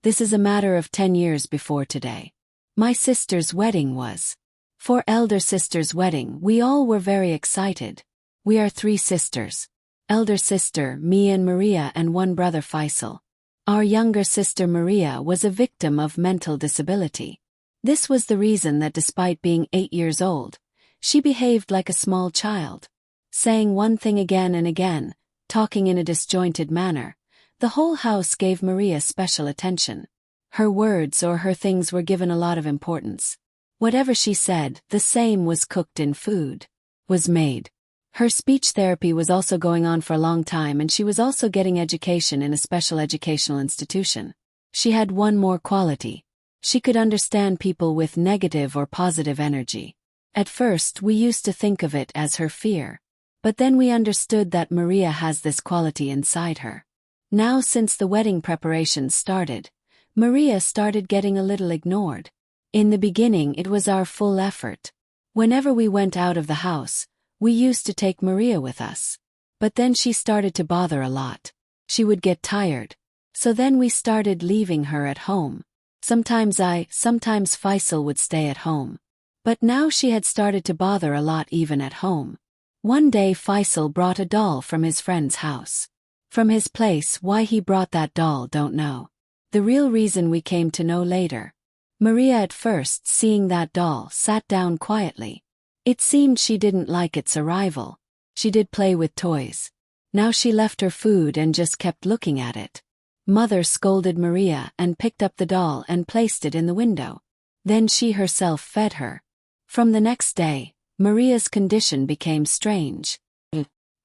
This is a matter of 10 years before today. My sister's wedding was. For elder sister's wedding, we all were very excited. We are 3 sisters. Elder sister, me and Maria, and one brother Faisal. Our younger sister Maria was a victim of mental disability. This was the reason that despite being 8 years old, she behaved like a small child, saying one thing again and again, talking in a disjointed manner. The whole house gave Maria special attention. Her words or her things were given a lot of importance. Whatever she said, the same was cooked in food, was made. Her speech therapy was also going on for a long time, and she was also getting education in a special educational institution. She had one more quality. She could understand people with negative or positive energy. At first, we used to think of it as her fear. But then we understood that Maria has this quality inside her. Now, since the wedding preparations started, Maria started getting a little ignored. In the beginning, it was our full effort. Whenever we went out of the house, we used to take Maria with us. But then she started to bother a lot. She would get tired. So then we started leaving her at home. Sometimes Faisal would stay at home. But now she had started to bother a lot even at home. One day Faisal brought a doll from his friend's house. From his place. Why he brought that doll, don't know. The real reason we came to know later. Maria, at first seeing that doll, sat down quietly. It seemed she didn't like its arrival. She did play with toys. Now she left her food and just kept looking at it. Mother scolded Maria and picked up the doll and placed it in the window. Then she herself fed her. From the next day, Maria's condition became strange.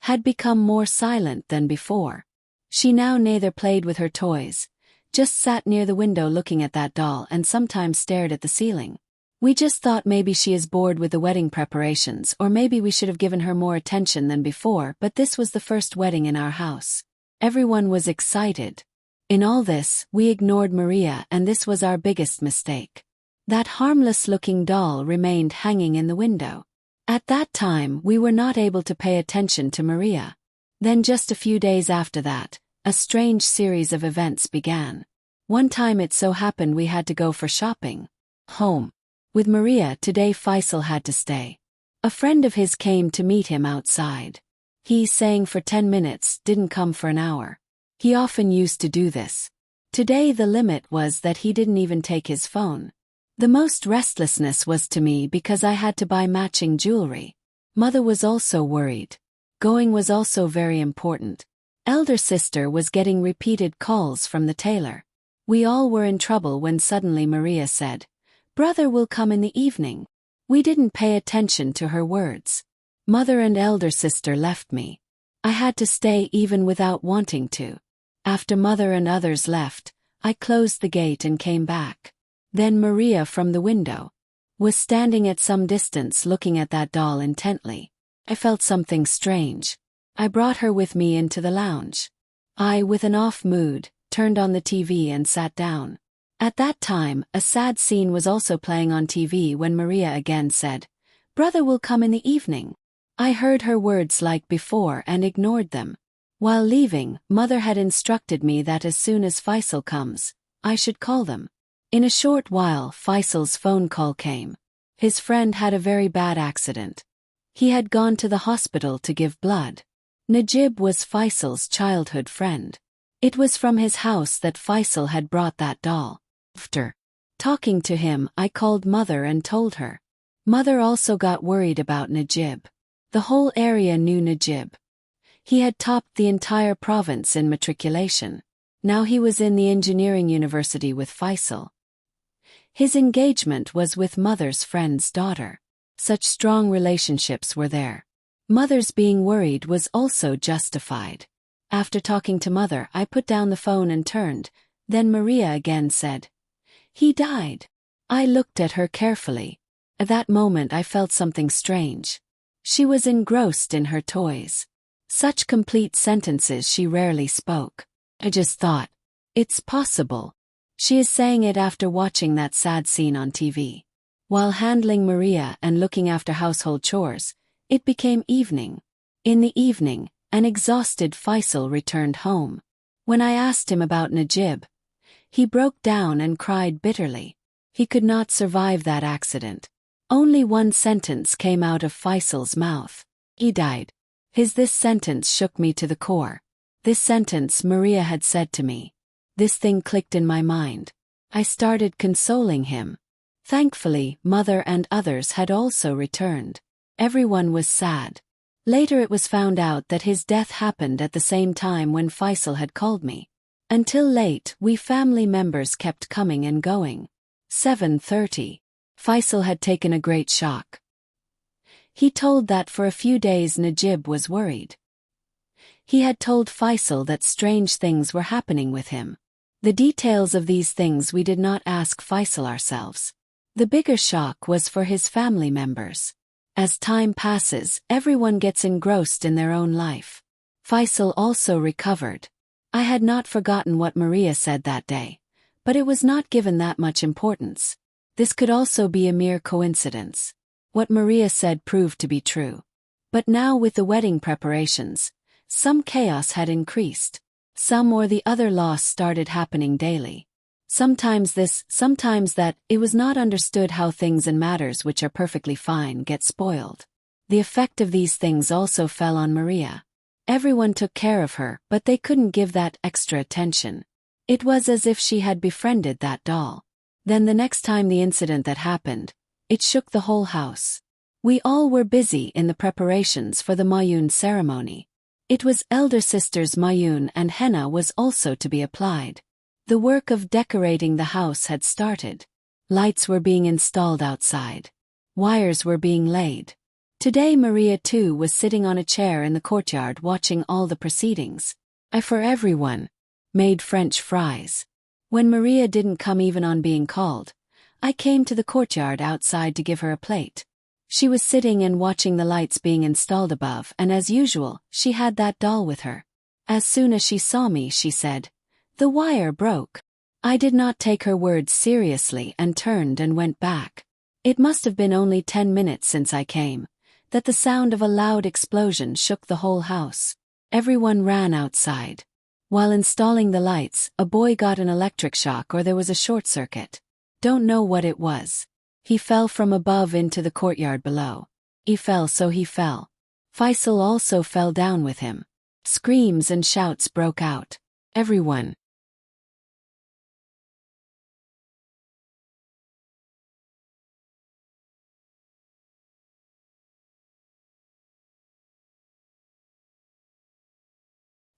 Had become more silent than before. She now neither played with her toys, just sat near the window looking at that doll, and sometimes stared at the ceiling. We just thought maybe she is bored with the wedding preparations, or maybe we should have given her more attention than before, but this was the first wedding in our house. Everyone was excited. In all this, we ignored Maria, and this was our biggest mistake. That harmless-looking doll remained hanging in the window. At that time, we were not able to pay attention to Maria. Then just a few days after that, a strange series of events began. One time it so happened we had to go for shopping. Home. With Maria today Faisal had to stay. A friend of his came to meet him outside. He sang for 10 minutes, didn't come for an hour. He often used to do this. Today the limit was that he didn't even take his phone. The most restlessness was to me because I had to buy matching jewelry. Mother was also worried. Going was also very important. Elder sister was getting repeated calls from the tailor. We all were in trouble when suddenly Maria said, "Brother will come in the evening." We didn't pay attention to her words. Mother and elder sister left me. I had to stay even without wanting to. After mother and others left, I closed the gate and came back. Then Maria, from the window, was standing at some distance looking at that doll intently. I felt something strange. I brought her with me into the lounge. I, with an off mood, turned on the TV and sat down. At that time, a sad scene was also playing on TV when Maria again said, "Brother will come in the evening." I heard her words like before and ignored them. While leaving, mother had instructed me that as soon as Faisal comes, I should call them. In a short while, Faisal's phone call came. His friend had a very bad accident. He had gone to the hospital to give blood. Najib was Faisal's childhood friend. It was from his house that Faisal had brought that doll. After talking to him, I called mother and told her. Mother also got worried about Najib. The whole area knew Najib. He had topped the entire province in matriculation. Now he was in the engineering university with Faisal. His engagement was with mother's friend's daughter. Such strong relationships were there. Mother's being worried was also justified. After talking to mother, I put down the phone and turned. Then Maria again said, "He died." I looked at her carefully. At that moment I felt something strange. She was engrossed in her toys. Such complete sentences she rarely spoke. I just thought, it's possible. She is saying it after watching that sad scene on TV. While handling Maria and looking after household chores, it became evening. In the evening, an exhausted Faisal returned home. When I asked him about Najib, He broke down and cried bitterly. He could not survive that accident. Only one sentence came out of Faisal's mouth. He died. This sentence shook me to the core. This sentence Maria had said to me. This thing clicked in my mind. I started consoling him. Thankfully, Mother and others had also returned. Everyone was sad. Later it was found out that his death happened at the same time when Faisal had called me. Until late, we family members kept coming and going. 7:30. Faisal had taken a great shock. He told that for a few days Najib was worried. He had told Faisal that strange things were happening with him. The details of these things we did not ask Faisal ourselves. The bigger shock was for his family members. As time passes, everyone gets engrossed in their own life. Faisal also recovered. I had not forgotten what Maria said that day, but it was not given that much importance. This could also be a mere coincidence. What Maria said proved to be true. But now with the wedding preparations, some chaos had increased. Some or the other loss started happening daily. Sometimes this, sometimes that, it was not understood how things and matters which are perfectly fine get spoiled. The effect of these things also fell on Maria. Everyone took care of her, but they couldn't give that extra attention. It was as if she had befriended that doll. Then the next time the incident that happened, it shook the whole house. We all were busy in the preparations for the Mayun ceremony. It was elder sisters Mayun, and henna was also to be applied. The work of decorating the house had started. Lights were being installed outside. Wires were being laid. Today Maria too was sitting on a chair in the courtyard watching all the proceedings. I, for everyone, made French fries. When Maria didn't come even on being called, I came to the courtyard outside to give her a plate. She was sitting and watching the lights being installed above, and as usual, she had that doll with her. As soon as she saw me, she said, "The wire broke." I did not take her words seriously and turned and went back. It must have been only 10 minutes since I came, that the sound of a loud explosion shook the whole house. Everyone ran outside. While installing the lights, a boy got an electric shock, or there was a short circuit. Don't know what it was. He fell from above into the courtyard below. He fell. Faisal also fell down with him. Screams and shouts broke out. Everyone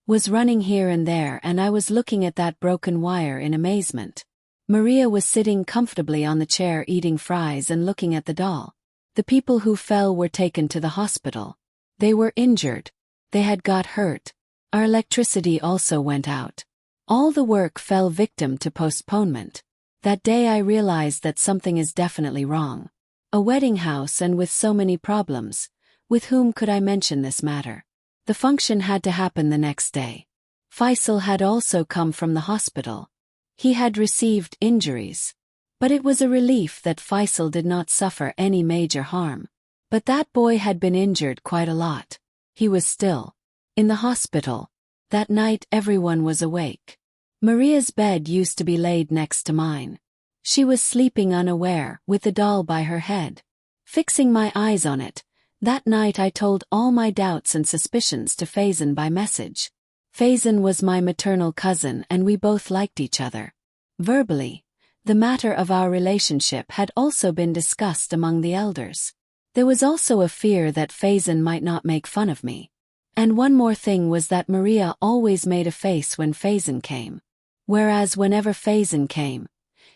was running here and there, and I was looking at that broken wire in amazement. Maria was sitting comfortably on the chair eating fries and looking at the doll. The people who fell were taken to the hospital. They were injured. They had got hurt. Our electricity also went out. All the work fell victim to postponement. That day I realized that something is definitely wrong. A wedding house, and with so many problems. With whom could I mention this matter? The function had to happen the next day. Faisal had also come from the hospital. He had received injuries. But it was a relief that Faisal did not suffer any major harm. But that boy had been injured quite a lot. He was still in the hospital. That night everyone was awake. Maria's bed used to be laid next to mine. She was sleeping unaware, with the doll by her head. Fixing my eyes on it, that night I told all my doubts and suspicions to Faizan by message. Faizan was my maternal cousin, and we both liked each other. Verbally, the matter of our relationship had also been discussed among the elders. There was also a fear that Faizan might not make fun of me. And one more thing was that Maria always made a face when Faizan came. Whereas whenever Faizan came,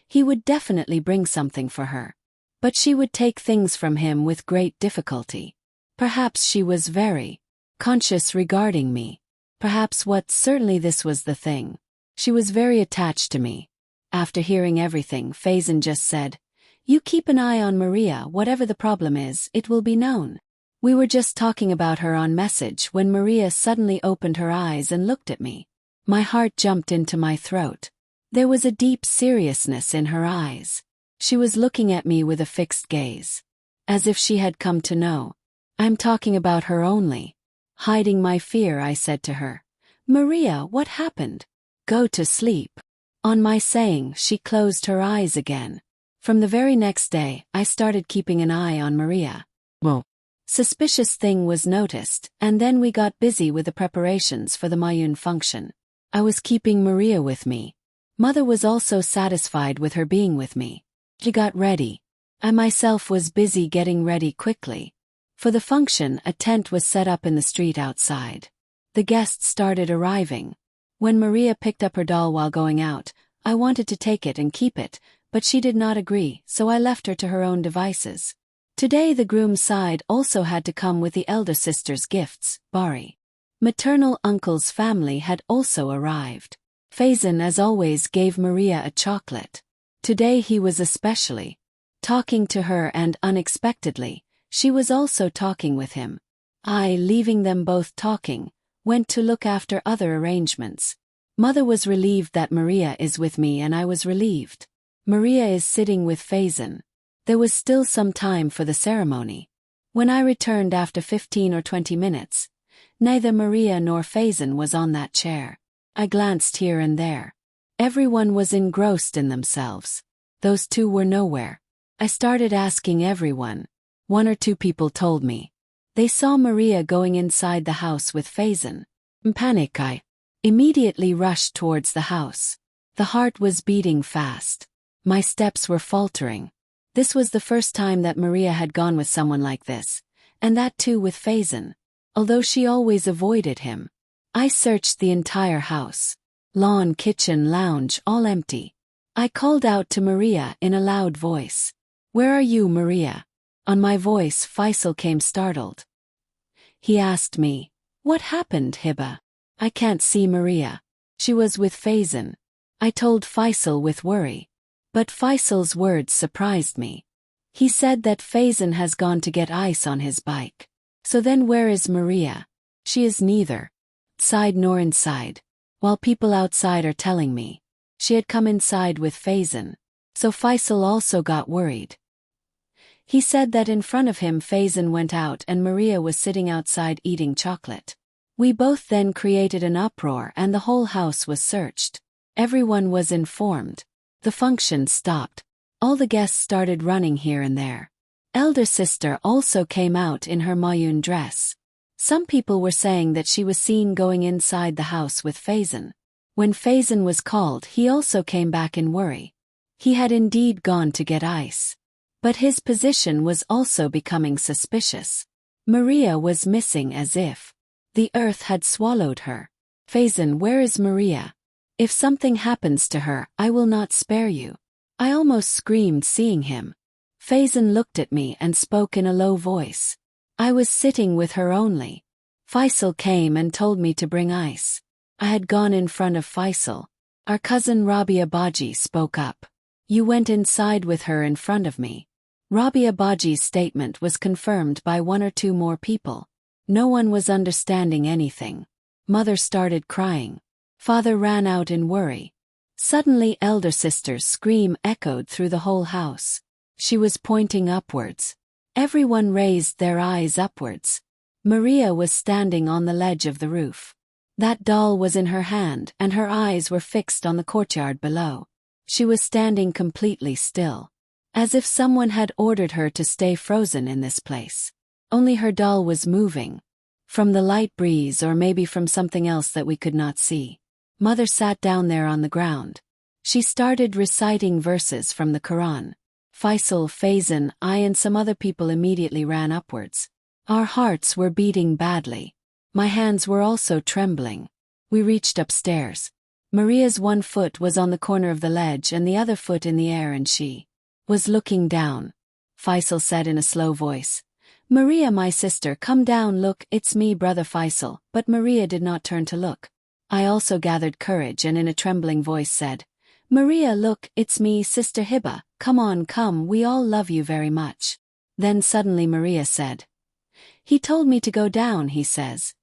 he would definitely bring something for her. But she would take things from him with great difficulty. Perhaps she was very conscious regarding me. Perhaps certainly this was the thing. She was very attached to me. After hearing everything, Faizan just said, "You keep an eye on Maria, whatever the problem is, it will be known." We were just talking about her on message when Maria suddenly opened her eyes and looked at me. My heart jumped into my throat. There was a deep seriousness in her eyes. She was looking at me with a fixed gaze. As if she had come to know. I'm talking about her only. Hiding my fear, I said to her, "Maria, what happened?" "Go to sleep." On my saying, she closed her eyes again. From the very next day, I started keeping an eye on Maria. Well, suspicious thing was noticed, and then we got busy with the preparations for the Mayun function. I was keeping Maria with me. Mother was also satisfied with her being with me. She got ready. I myself was busy getting ready quickly. For the function, a tent was set up in the street outside. The guests started arriving. When Maria picked up her doll while going out, I wanted to take it and keep it, but she did not agree, so I left her to her own devices. Today the groom's side also had to come with the elder sister's gifts, Bari. Maternal uncle's family had also arrived. Faison, as always, gave Maria a chocolate. Today he was especially talking to her, and unexpectedly, she was also talking with him. I, leaving them both talking, went to look after other arrangements. Mother was relieved that Maria is with me, and I was relieved. Maria is sitting with Faison. There was still some time for the ceremony. When I returned after 15 or 20 minutes, neither Maria nor Faison was on that chair. I glanced here and there. Everyone was engrossed in themselves. Those two were nowhere. I started asking everyone. 1 or 2 people told me they saw Maria going inside the house with Faison. In panic, I immediately rushed towards the house. The heart was beating fast. My steps were faltering. This was the first time that Maria had gone with someone like this, and that too with Faison. Although she always avoided him. I searched the entire house. Lawn, kitchen, lounge, all empty. I called out to Maria in a loud voice. "Where are you, Maria?" On my voice, Faisal came startled. He asked me, "What happened, Hiba? I can't see Maria. She was with Faison." I told Faisal with worry. But Faisal's words surprised me. He said that Faison has gone to get ice on his bike. So then where is Maria? She is neither outside nor inside. While people outside are telling me she had come inside with Faison. So Faisal also got worried. He said that in front of him Faison went out and Maria was sitting outside eating chocolate. We both then created an uproar and the whole house was searched. Everyone was informed. The function stopped. All the guests started running here and there. Elder sister also came out in her Mayun dress. Some people were saying that she was seen going inside the house with Faison. When Faison was called, he also came back in worry. He had indeed gone to get ice. But his position was also becoming suspicious. Maria was missing, as if the earth had swallowed her. "Faison, where is Maria? If something happens to her, I will not spare you." I almost screamed seeing him. Faison looked at me and spoke in a low voice. I was sitting with her only. Faisal came and told me to bring ice. I had gone in front of Faisal. Our cousin Rabia Baji spoke up. "You went inside with her in front of me." Rabia Baji's statement was confirmed by 1 or 2 more people. No one was understanding anything. Mother started crying. Father ran out in worry. Suddenly elder sister's scream echoed through the whole house. She was pointing upwards. Everyone raised their eyes upwards. Maria was standing on the ledge of the roof. That doll was in her hand and her eyes were fixed on the courtyard below. She was standing completely still. As if someone had ordered her to stay frozen in this place. Only her doll was moving. From the light breeze or maybe from something else that we could not see. Mother sat down there on the ground. She started reciting verses from the Quran. Faisal, Faison, I and some other people immediately ran upwards. Our hearts were beating badly. My hands were also trembling. We reached upstairs. Maria's one foot was on the corner of the ledge and the other foot in the air and she was looking down. Faisal said in a slow voice, "Maria, my sister, come down, look, it's me, brother Faisal," but Maria did not turn to look. I also gathered courage and in a trembling voice said, "Maria, look, it's me, sister Hiba, come on, come, we all love you very much." Then suddenly Maria said, "He told me to go down, he says.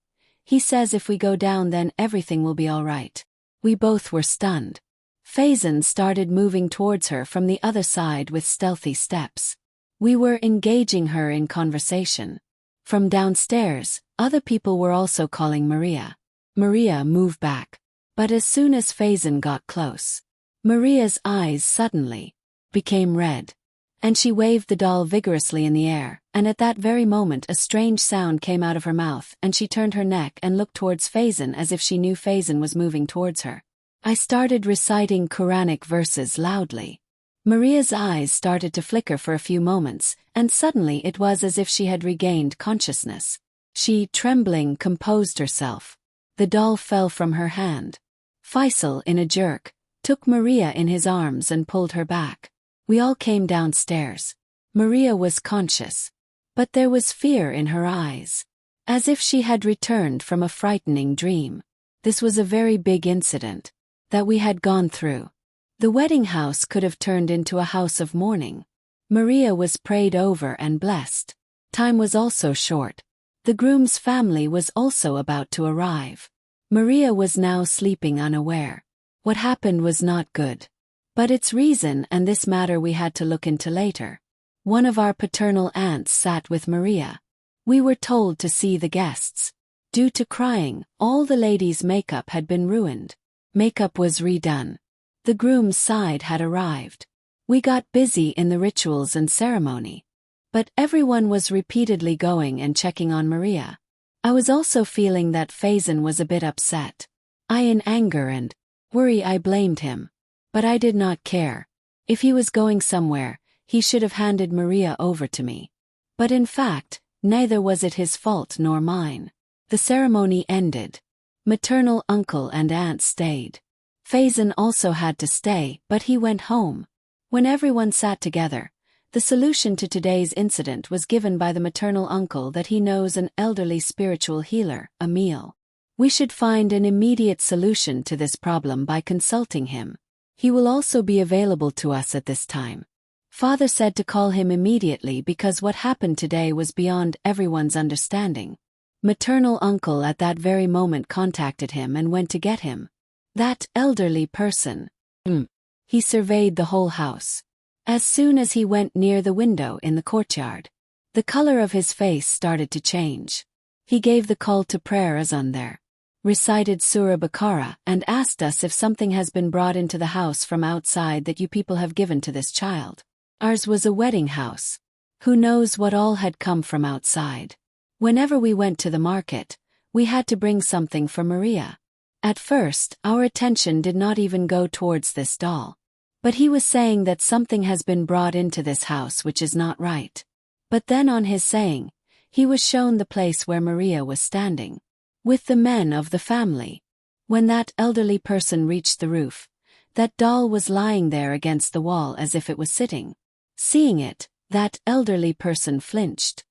He says if we go down then everything will be all right." We both were stunned. Faison started moving towards her from the other side with stealthy steps. We were engaging her in conversation. From downstairs, other people were also calling Maria. Maria, move back. But as soon as Faison got close, Maria's eyes suddenly became red, and she waved the doll vigorously in the air, and at that very moment a strange sound came out of her mouth and she turned her neck and looked towards Faison as if she knew Faison was moving towards her. I started reciting Quranic verses loudly. Maria's eyes started to flicker for a few moments, and suddenly it was as if she had regained consciousness. She, trembling, composed herself. The doll fell from her hand. Faisal, in a jerk, took Maria in his arms and pulled her back. We all came downstairs. Maria was conscious, but there was fear in her eyes, as if she had returned from a frightening dream. This was a very big incident that we had gone through. The wedding house could have turned into a house of mourning. Maria was prayed over and blessed. Time was also short. The groom's family was also about to arrive. Maria was now sleeping unaware. What happened was not good. But its reason and this matter we had to look into later. One of our paternal aunts sat with Maria. We were told to see the guests. Due to crying, all the ladies' makeup had been ruined. Makeup was redone. The groom's side had arrived. We got busy in the rituals and ceremony. But everyone was repeatedly going and checking on Maria. I was also feeling that Faison was a bit upset. In anger and worry I blamed him. But I did not care. If he was going somewhere, he should have handed Maria over to me. But in fact, neither was it his fault nor mine. The ceremony ended. Maternal uncle and aunt stayed. Faison also had to stay, but he went home. When everyone sat together, the solution to today's incident was given by the maternal uncle that he knows an elderly spiritual healer, Emil. We should find an immediate solution to this problem by consulting him. He will also be available to us at this time. Father said to call him immediately because what happened today was beyond everyone's understanding. Maternal uncle at that very moment contacted him and went to get him. That elderly person. He surveyed the whole house. As soon as he went near the window in the courtyard, the color of his face started to change. He gave the call to prayer azan there, recited Surah Baqarah, and asked us if something has been brought into the house from outside that you people have given to this child. Ours was a wedding house. Who knows what all had come from outside. Whenever we went to the market, we had to bring something for Maria. At first, our attention did not even go towards this doll. But he was saying that something has been brought into this house which is not right. But then on his saying, he was shown the place where Maria was standing, with the men of the family. When that elderly person reached the roof, that doll was lying there against the wall as if it was sitting. Seeing it, that elderly person flinched.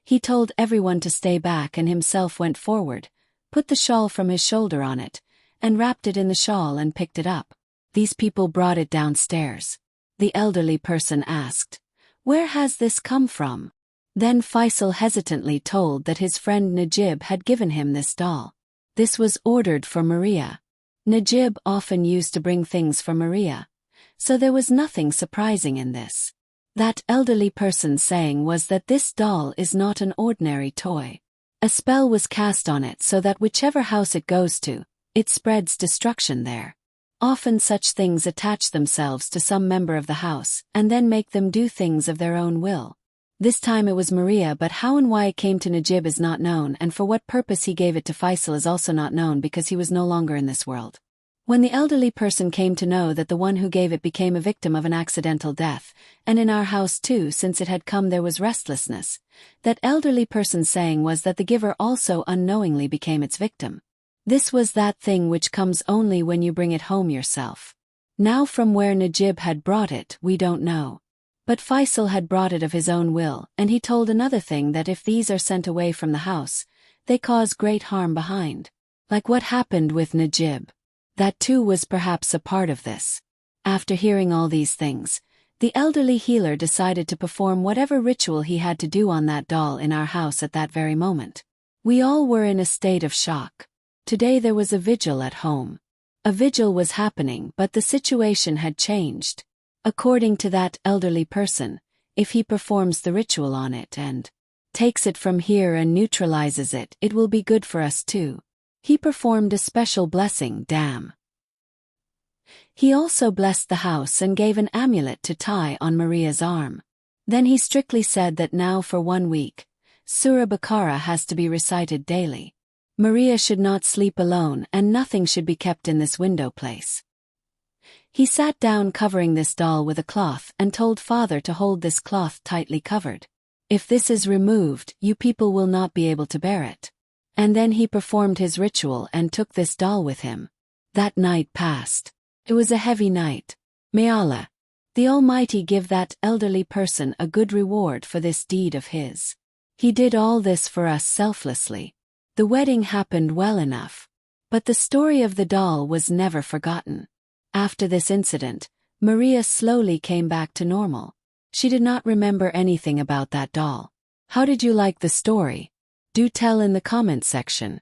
He told everyone to stay back and himself went forward, put the shawl from his shoulder on it, and wrapped it in the shawl and picked it up. These people brought it downstairs. The elderly person asked, "Where has this come from?" Then Faisal hesitantly told that his friend Najib had given him this doll. This was ordered for Maria. Najib often used to bring things for Maria, so there was nothing surprising in this. That elderly person's saying was that this doll is not an ordinary toy. A spell was cast on it so that whichever house it goes to, it spreads destruction there. Often such things attach themselves to some member of the house and then make them do things of their own will. This time it was Maria, but how and why it came to Najib is not known, and for what purpose he gave it to Faisal is also not known because he was no longer in this world. When the elderly person came to know that the one who gave it became a victim of an accidental death, and in our house too since it had come there was restlessness, that elderly person's saying was that the giver also unknowingly became its victim. This was that thing which comes only when you bring it home yourself. Now from where Najib had brought it, we don't know. But Faisal had brought it of his own will, and he told another thing that if these are sent away from the house, they cause great harm behind. Like what happened with Najib. That too was perhaps a part of this. After hearing all these things, the elderly healer decided to perform whatever ritual he had to do on that doll in our house at that very moment. We all were in a state of shock. Today there was a vigil at home. A vigil was happening, but the situation had changed. According to that elderly person, if he performs the ritual on it and takes it from here and neutralizes it, it will be good for us too. He performed a special blessing, damn. He also blessed the house and gave an amulet to tie on Maria's arm. Then he strictly said that now for 1 week, Surah Baqarah has to be recited daily. Maria should not sleep alone and nothing should be kept in this window place. He sat down covering this doll with a cloth and told father to hold this cloth tightly covered. If this is removed, you people will not be able to bear it. And then he performed his ritual and took this doll with him. That night passed. It was a heavy night. May Allah, the Almighty, give that elderly person a good reward for this deed of his. He did all this for us selflessly. The wedding happened well enough. But the story of the doll was never forgotten. After this incident, Maria slowly came back to normal. She did not remember anything about that doll. How did you like the story? Do tell in the comment section.